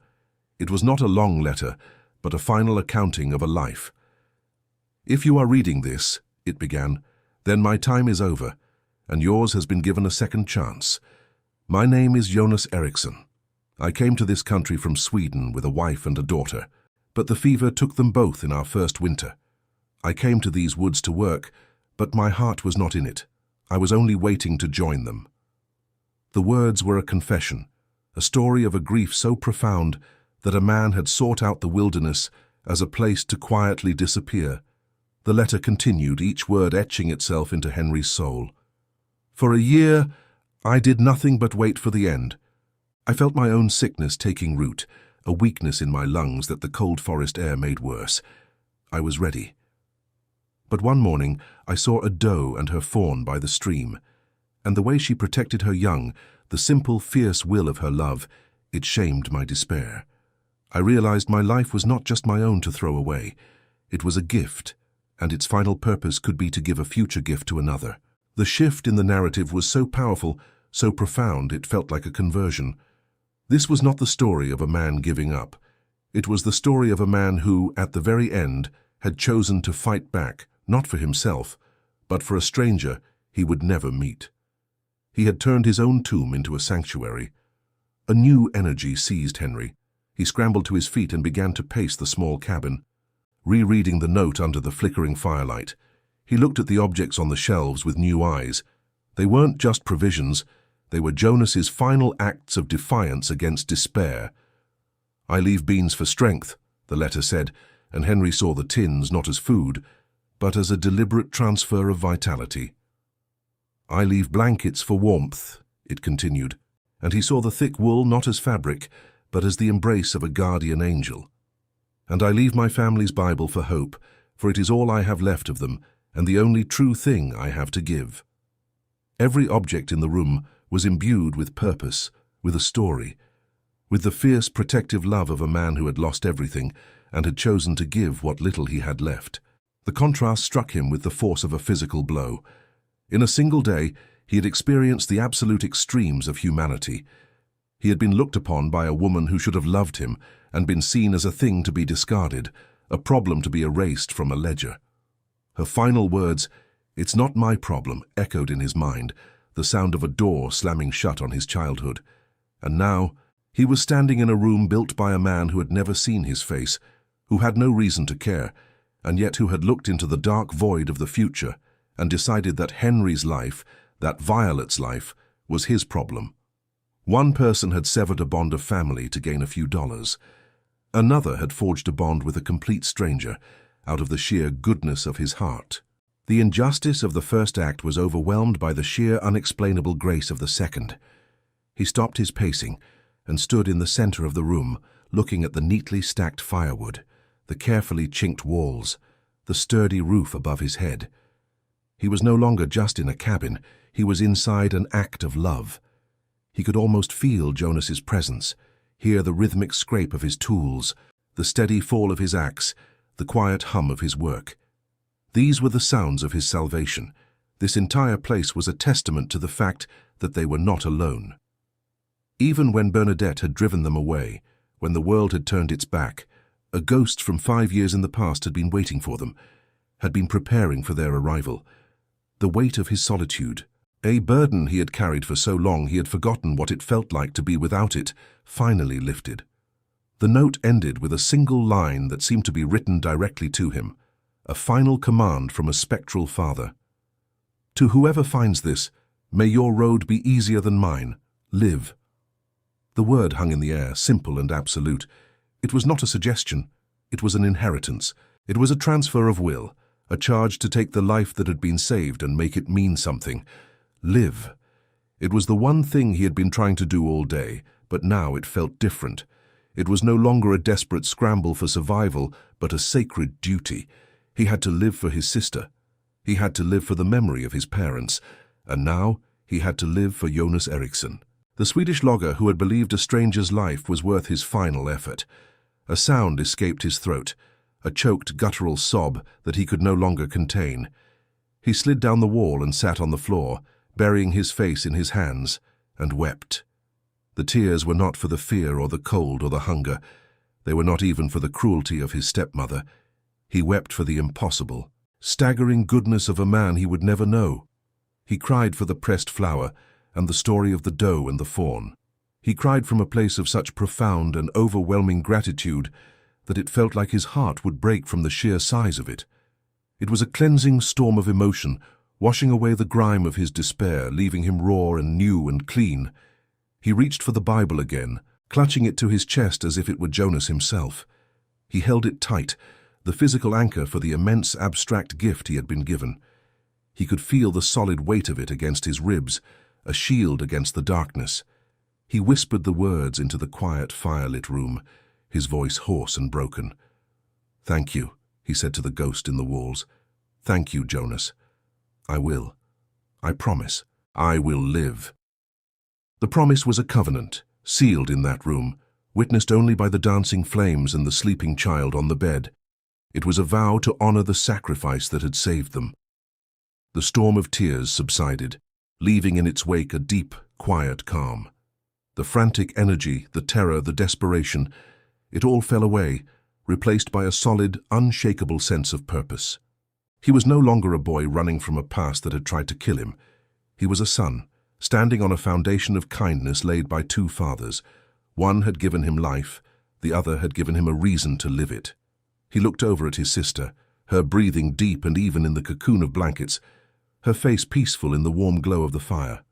S1: It was not a long letter, but a final accounting of a life. "If you are reading this," it began, "then my time is over, and yours has been given a second chance. My name is Jonas Eriksson. I came to this country from Sweden with a wife and a daughter, but the fever took them both in our first winter. I came to these woods to work, but my heart was not in it. I was only waiting to join them." The words were a confession, a story of a grief so profound that a man had sought out the wilderness as a place to quietly disappear. The letter continued, each word etching itself into Henry's soul. "For a year, I did nothing but wait for the end. I felt my own sickness taking root, a weakness in my lungs that the cold forest air made worse. I was ready. But one morning, I saw a doe and her fawn by the stream, and the way she protected her young, the simple, fierce will of her love, it shamed my despair. I realized my life was not just my own to throw away. It was a gift, and its final purpose could be to give a future gift to another. The shift in the narrative was so powerful, so profound, it felt like a conversion. This was not the story of a man giving up. It was the story of a man who, at the very end, had chosen to fight back, not for himself, but for a stranger he would never meet. He had turned his own tomb into a sanctuary. A new energy seized Henry. He scrambled to his feet and began to pace the small cabin, rereading the note under the flickering firelight. He looked at the objects on the shelves with new eyes. They weren't just provisions, they were Jonas's final acts of defiance against despair. "I leave beans for strength," the letter said, and Henry saw the tins not as food, but as a deliberate transfer of vitality. "I leave blankets for warmth," it continued, and he saw the thick wool not as fabric, but as the embrace of a guardian angel. "And I leave my family's Bible for hope, for it is all I have left of them, and the only true thing I have to give." Every object in the room was imbued with purpose, with a story, with the fierce protective love of a man who had lost everything and had chosen to give what little he had left. The contrast struck him with the force of a physical blow. In a single day, he had experienced the absolute extremes of humanity. He had been looked upon by a woman who should have loved him and been seen as a thing to be discarded, a problem to be erased from a ledger. Her final words, "It's not my problem," echoed in his mind, the sound of a door slamming shut on his childhood. And now, he was standing in a room built by a man who had never seen his face, who had no reason to care, and yet who had looked into the dark void of the future and decided that Henry's life, that Violet's life, was his problem. One person had severed a bond of family to gain a few dollars. Another had forged a bond with a complete stranger, out of the sheer goodness of his heart. The injustice of the first act was overwhelmed by the sheer unexplainable grace of the second. He stopped his pacing and stood in the center of the room, looking at the neatly stacked firewood, the carefully chinked walls, the sturdy roof above his head. He was no longer just in a cabin, he was inside an act of love. He could almost feel Jonas's presence, hear the rhythmic scrape of his tools, the steady fall of his axe, the quiet hum of his work. These were the sounds of his salvation. This entire place was a testament to the fact that they were not alone. Even when Bernadette had driven them away, when the world had turned its back, a ghost from 5 years in the past had been waiting for them, had been preparing for their arrival. The weight of his solitude, a burden he had carried for so long he had forgotten what it felt like to be without it, finally lifted. The note ended with a single line that seemed to be written directly to him, a final command from a spectral father. "To whoever finds this, may your road be easier than mine. Live." The word hung in the air, simple and absolute. It was not a suggestion. It was an inheritance. It was a transfer of will, a charge to take the life that had been saved and make it mean something. Live. It was the one thing he had been trying to do all day, but now it felt different. It was no longer a desperate scramble for survival, but a sacred duty. He had to live for his sister. He had to live for the memory of his parents. And now he had to live for Jonas Eriksson. The Swedish logger who had believed a stranger's life was worth his final effort. A sound escaped his throat, a choked guttural sob that he could no longer contain. He slid down the wall and sat on the floor, burying his face in his hands, and wept. The tears were not for the fear or the cold or the hunger. They were not even for the cruelty of his stepmother. He wept for the impossible, staggering goodness of a man he would never know. He cried for the pressed flour and the story of the doe and the fawn. He cried from a place of such profound and overwhelming gratitude that it felt like his heart would break from the sheer size of it. It was a cleansing storm of emotion, washing away the grime of his despair, leaving him raw and new and clean. He reached for the Bible again, clutching it to his chest as if it were Jonas himself. He held it tight, the physical anchor for the immense abstract gift he had been given. He could feel the solid weight of it against his ribs, a shield against the darkness. He whispered the words into the quiet, firelit room, his voice hoarse and broken. "Thank you," he said to the ghost in the walls. "Thank you, Jonas. I will. I promise. I will live." The promise was a covenant, sealed in that room, witnessed only by the dancing flames and the sleeping child on the bed. It was a vow to honor the sacrifice that had saved them. The storm of tears subsided, leaving in its wake a deep, quiet calm. The frantic energy, the terror, the desperation, it all fell away, replaced by a solid, unshakable sense of purpose. He was no longer a boy running from a past that had tried to kill him. He was a son, standing on a foundation of kindness laid by two fathers. One had given him life, the other had given him a reason to live it. He looked over at his sister, her breathing deep and even in the cocoon of blankets, her face peaceful in the warm glow of the fire.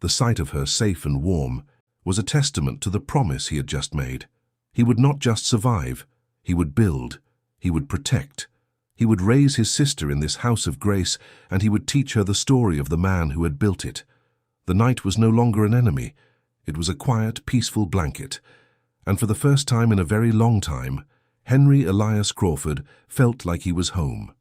S1: The sight of her safe and warm was a testament to the promise he had just made. He would not just survive, he would build, he would protect. He would raise his sister in this house of grace, and he would teach her the story of the man who had built it. The night was no longer an enemy. It was a quiet, peaceful blanket. And for the first time in a very long time, Henry Elias Crawford felt like he was home.